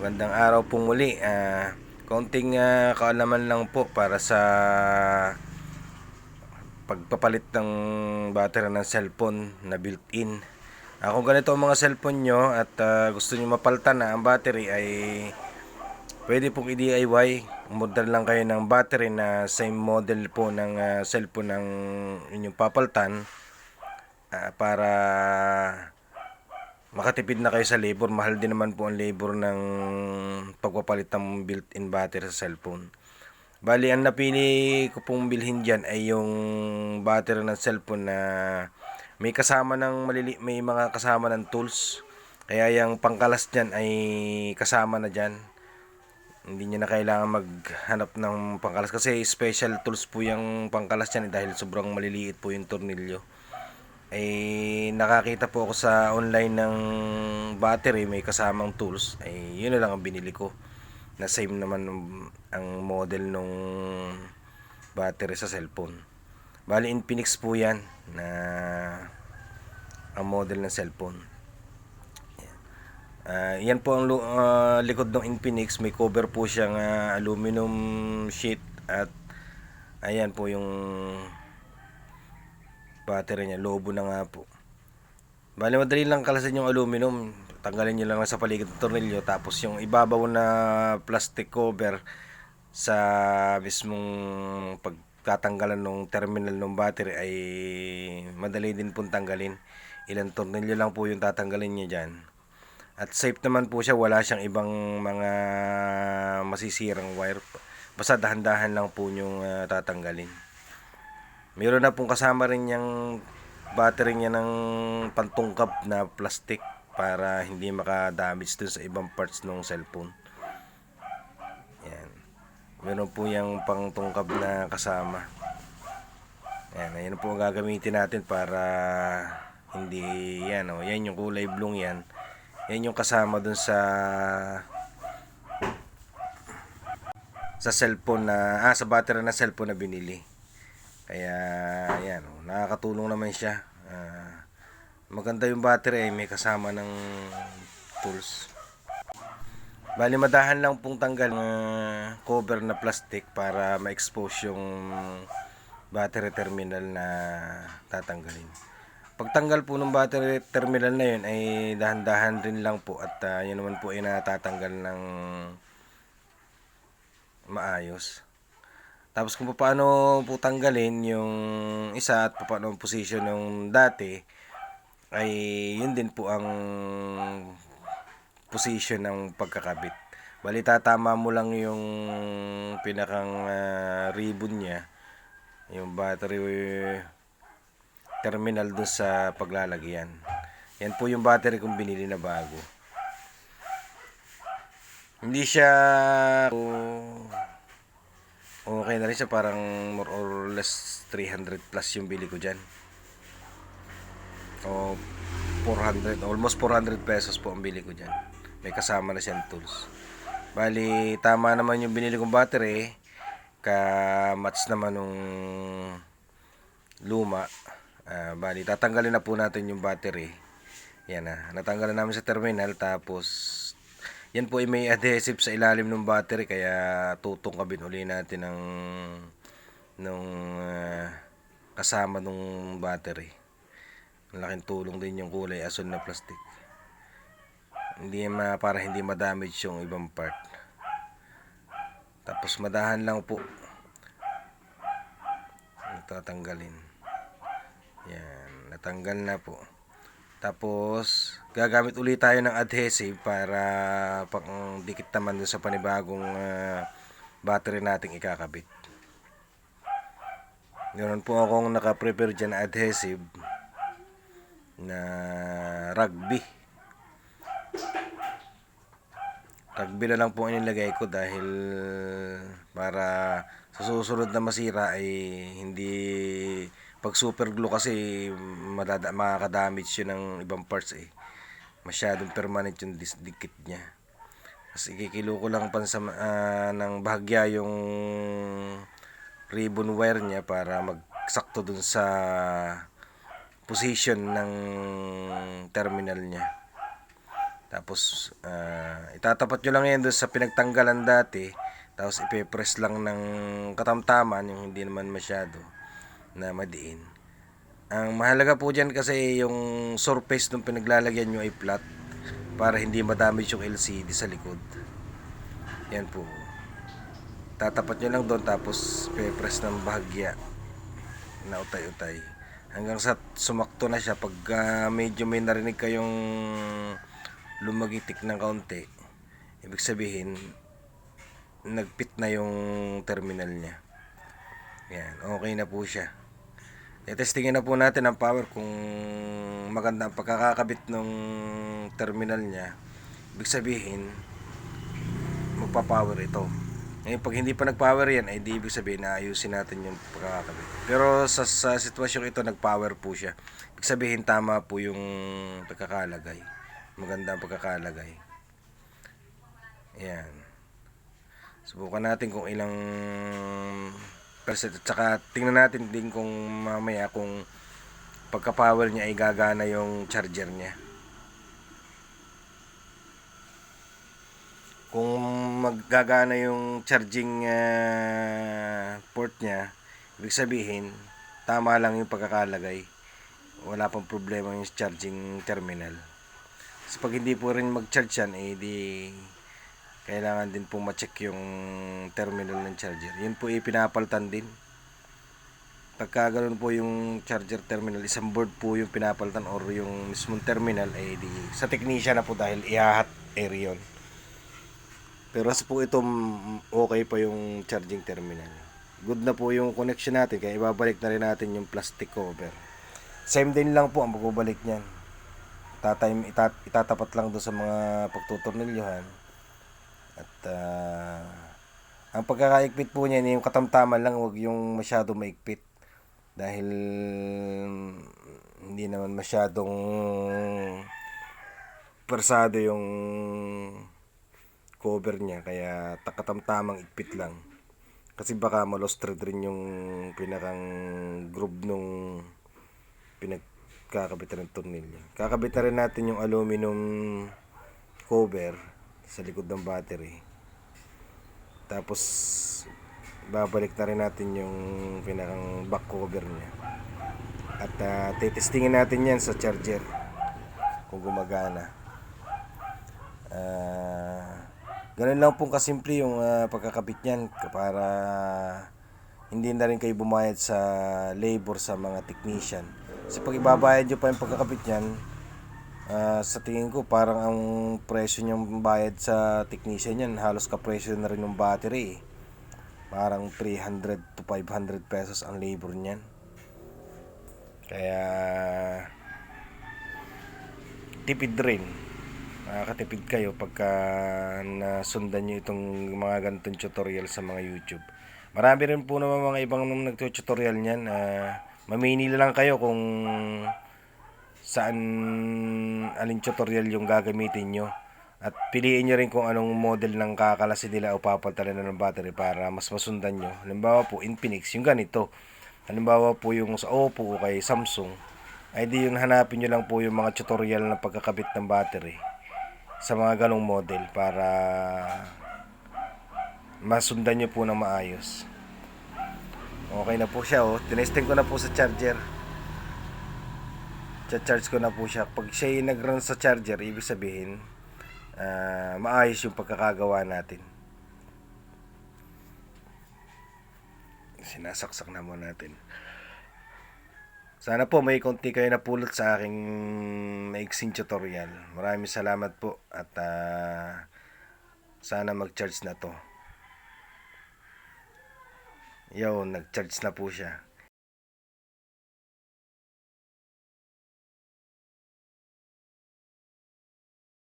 Magandang araw po muli. Kaunting kaalaman lang po para sa pagpapalit ng battery ng cellphone na built-in. Kung ganito ang mga cellphone nyo at gusto nyo mapalitan na ang battery, ay pwede pong i-DIY. Umorder lang kayo ng battery na same model po ng cellphone ng inyong papalitan, para makatipid na kayo sa labor. Mahal din naman po ang labor ng pagpapalit ng built-in battery sa cellphone. Bali, ang napili ko pong bilhin dyan ay yung battery ng cellphone na may kasama ng may mga kasama ng tools. Kaya yung pangkalas dyan ay kasama na dyan. Hindi nyo na kailangan maghanap ng pangkalas kasi special tools po yung pangkalas dyan, dahil sobrang maliliit po yung tornilyo. Nakakita po ako sa online ng battery may kasamang tools, yun na lang ang binili ko, na same naman ang model nung battery sa cellphone. Bali, Infinix po yan na ang model ng cellphone. Yan po ang likod ng Infinix. May cover po siyang aluminum sheet, at ayan po yung battery niya. Lobo na nga po. Bali, madali lang kalasin yung aluminum. Tanggalin nyo lang sa paligid ng tornilyo, tapos yung ibabaw na plastic cover sa mismong pagkatanggalan ng terminal ng battery ay madali din pong tanggalin. Ilang tornilyo lang po yung tatanggalin nyo dyan. At safe naman po siya, wala siyang ibang mga masisirang wire. Basta dahan-dahan lang po yung tatanggalin. Meron na pong kasama rin yung battery niya ng pantungkap na plastic para hindi maka-damage dun sa ibang parts ng cellphone. Yan. Meron po yung pangtungkap na kasama. Yan, ayun po ang gagamitin natin para hindi yan, yan yung kulay blue yan. Yan yung kasama dun sa cellphone na sa battery na cellphone na binili. Kaya yan, nakakatulong naman siya. Maganda yung battery, may kasama ng tools. Bali, madahan lang pong tanggal ng cover na plastic para ma-expose yung battery terminal na tatanggalin. Pagtanggal po ng battery terminal na yun ay dahan-dahan rin lang po, at yun naman po ay natatanggal ng maayos. Tapos kung paano po tanggalin yung isa at paano ang position ng dati, ay yun din po ang position ng pagkakabit. Bali, tatama mo lang yung pinakang ribbon niya, yung battery terminal dun sa paglalagyan. Yan po yung battery kong binili na bago. Hindi siya okay na rin siya, parang more or less 300 plus yung bili ko dyan, o 400, almost 400 pesos po ang bili ko dyan. May kasama na siyang tools. Bali, tama naman yung binili kong battery, ka-match naman nung luma. Bali, tatanggalin na po natin yung battery. Yan na, natanggalan namin sa terminal. Tapos yan po ay may adhesive sa ilalim ng battery, kaya tutungkabin uli natin ng kasama nung battery. Laking tulong din yung kulay asul na plastic. Para hindi ma-damage yung ibang part. Tapos madahan lang po tatanggalin. Yan, natanggal na po. Tapos gagamit ulit tayo ng adhesive para pang dikit naman dun sa panibagong battery nating ikakabit. Ganoon po akong naka-prepare dyan na adhesive na rugby na lang po inilagay ko, dahil para sa susunod na masira ay hindi, pag super glue kasi makaka-damage yun ng ibang parts masyadong permanent yung dikit niya. Kasi ikikilo ko lang ng bahagya yung ribbon wire niya para magsakto dun sa position ng terminal niya. Tapos itatapat nyo lang yan doon sa pinagtanggalan dati. Tapos ipe-press lang ng katamtaman, yung hindi naman masyado na madiin. Ang mahalaga po dyan kasi yung surface ng pinaglalagyan nyo ay flat para hindi madamage yung LCD sa likod. Yan po. Tatapat nyo lang doon tapos ipe-press ng bahagya na utay-utay. Hanggang sa sumakto na siya. Pag medyo may narinig kayong lumagitik ng kaunti, ibig sabihin nagpit na yung terminal niya. Yan, okay na po siya. Testingin na po natin ang power kung maganda ang pagkakakabit ng terminal niya. Ibig sabihin magpa-power ito. Ngayon pag hindi pa nag-power yan, ay di ibig sabihin na ayusin natin yung pagkakabit. Pero sa sitwasyong ito nag-power po siya. Ibig sabihin tama po yung pagkakalagay. Maganda ang pagkakalagay. Yan. Subukan natin kung ilang percent. At saka tingnan natin din kung mamaya kung pagka-power niya ay gagana yung charger niya. Kung maggagana yung charging port niya, ibig sabihin tama lang yung pagkakalagay. Wala pang problema yung charging terminal. Kasi pag hindi po rin mag-charge yan, eh di kailangan din po ma-check yung terminal ng charger. Yun po pinapalitan din. Pagka ganoon po yung charger terminal, isang board po yung pinapalitan or yung mismong terminal, eh di sa technician na po dahil ihahat air yun. Pero sa po ito okay pa yung charging terminal. Good na po yung connection natin, kaya ibabalik na rin natin yung plastic cover. Same din lang po ang pagbabalik niyan. Itatapat lang doon sa mga pagtutornilyohan. At ang pagkakaikpit po niya yung katamtaman lang, wag yung masyado maikpit. Dahil hindi naman masyadong persado yung cover niya, kaya katamtamang ikpit lang. Kasi baka ma-lost thread rin yung pinakang groove nung pinagkakabitan ng tornilyo. Kakabitan rin natin yung aluminum cover sa likod ng battery. Tapos babalik na rin natin yung pinakang back cover niya. At titestingin natin yan sa charger kung gumagana. Ganun lang pong kasimple yung pagkakabit niyan para hindi na rin kayo bumayad sa labor sa mga technician. Kasi pag ibabayad nyo pa yung pagkakabit niyan, sa tingin ko parang ang presyo niyang bayad sa technician yan halos kapresyo na rin ng battery. Parang 300 to 500 pesos ang labor niyan. Kaya tipid rin. Makakatipid kayo pagka nasundan nyo itong mga ganitong tutorial sa mga YouTube. Marami rin po naman mga ibang nagtututorial niyan. Mamili lang kayo kung saan alin tutorial yung gagamitin nyo. At piliin nyo rin kung anong model ng kakalasin nila o papalitan na ng battery para mas masundan nyo. Halimbawa po Infinix, yung ganito. Halimbawa po yung sa Oppo o kay Samsung, ay di yung hanapin nyo lang po yung mga tutorial ng pagkakabit ng battery sa mga ganong model para masundan nyo po ng maayos. Okay na po siya, tinesting ko na po sa charger. Charge ko na po siya. Pag siya nag-run sa charger, ibig sabihin maayos yung pagkakagawa natin. Sinasaksak na muna natin. Sana po may konti kayo napulot sa aking maiksing tutorial. Maraming salamat po at sana mag-charge na to. Yo, nag-charge na po siya.